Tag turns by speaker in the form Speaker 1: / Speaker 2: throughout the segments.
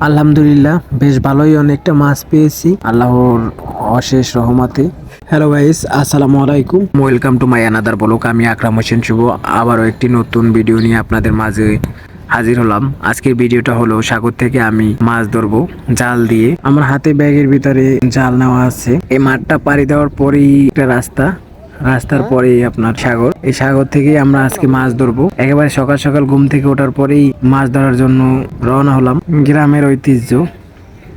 Speaker 1: আলহামদুলিল্লাহ বেশ ভালোই অনেকটা মাছ পেয়েছি আল্লাহর অশেষ রহমতে। হ্যালো গাইস, আসসালামু আলাইকুম, welcome to my another blog. আমি আকরাম হোসেন শুভ আবারও একটি নতুন ভিডিও নিয়ে আপনাদের মাঝে হাজির হলাম। আজকের ভিডিওটা হলো সাগর থেকে আমি মাছ ধরবো জাল দিয়ে। আমার হাতে ব্যাগের ভিতরে জাল নেওয়া আছে। এই মাঠটা পাড়ি দেওয়ার পরেই একটা রাস্তার পরেই আপনার সাগর। এই সাগর থেকে আমরা আজকে মাছ ধরবো। একেবারে সকাল সকাল ঘুম থেকে ওঠার পরেই মাছ ধরার জন্য রওনা হলাম। গ্রামের ঐতিহ্য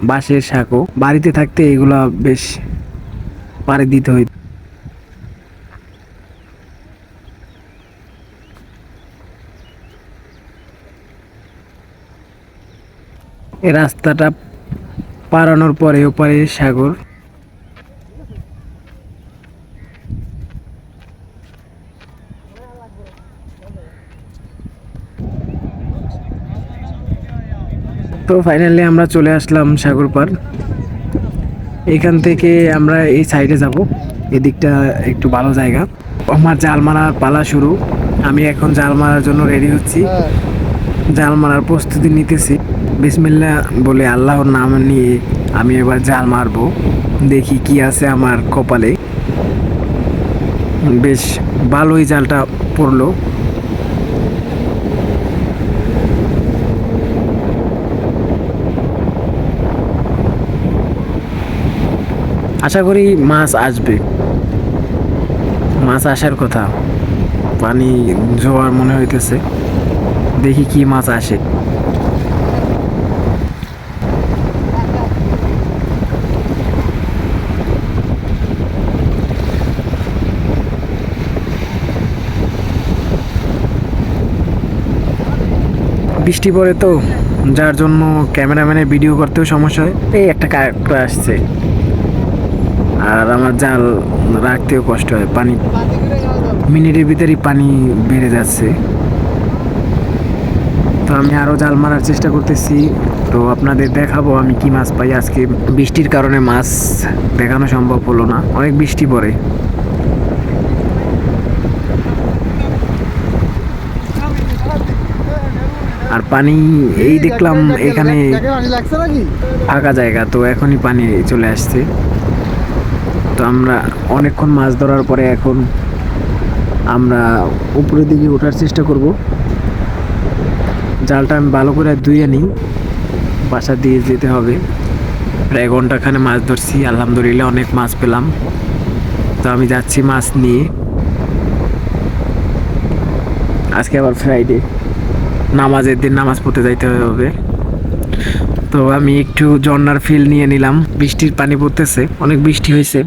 Speaker 1: বাঁশের সাঁকো, বাড়িতে থাকতে এগুলা বেশ পাড়ি দিতে হইত। এই রাস্তাটা পারানোর পরে ওপারে সাগর। তো ফাইনালি আমরা চলে আসলাম সাগর পার। এখান থেকে আমরা এই সাইডে যাব। এদিকটা একটু ভালো জায়গা। আমার জাল মারার পালা শুরু। আমি এখন জাল মারার জন্য রেডি হচ্ছি, জাল মারার প্রস্তুতি নিতেছি। বিসমিল্লাহ বলে আল্লাহর নাম নিয়ে আমি এবার জাল মারবো। দেখি কি আছে আমার কপালে। বেশ ভালোই জালটা পড়লো। আশা করি মাছ আসবে, মাছ আসার কথা। পানি জোয়ার মনে হইতেছে, দেখি কি মাছ আসে। বৃষ্টি পড়ে তো, যার জন্য ক্যামেরাম্যানের ভিডিও করতেও সমস্যা হয়। এই একটা কাঁকড়া আসছে, আর আমার জাল রাখতেও কষ্ট হয়। পানি মিনিটের ভিতরেই পানি বেড়ে যাচ্ছে। তো আমি আরও জাল মারার চেষ্টা করতেছি। তো আপনাদের দেখাবো আমি কি মাছ পাই। আজকে বৃষ্টির কারণে মাছ দেখানো সম্ভব হলো না, অনেক বৃষ্টি পড়ে। আর পানি এই দেখলাম এখানে ফাঁকা জায়গা, তো এখনই পানি চলে আসছে। তো আমরা অনেকক্ষণ মাছ ধরার পরে এখন আমরা উপরের দিকে ওঠার চেষ্টা করব। জালটা আমি ভালো করে ধুয়ে নিই, বাসা দিয়ে যেতে হবে। প্রায় ঘন্টাখানে মাছ ধরছি, আলহামদুলিল্লাহ অনেক মাছ পেলাম। তো আমি যাচ্ছি মাছ নিয়ে। আজকে আবার ফ্রাইডে, নামাজের দিন নামাজ পড়তে যাইতে হবে। তো আমি একটু ঝর্ণার ফিল নিয়ে নিলাম। বৃষ্টির পানি পড়তেছে, অনেক বৃষ্টি হয়েছে।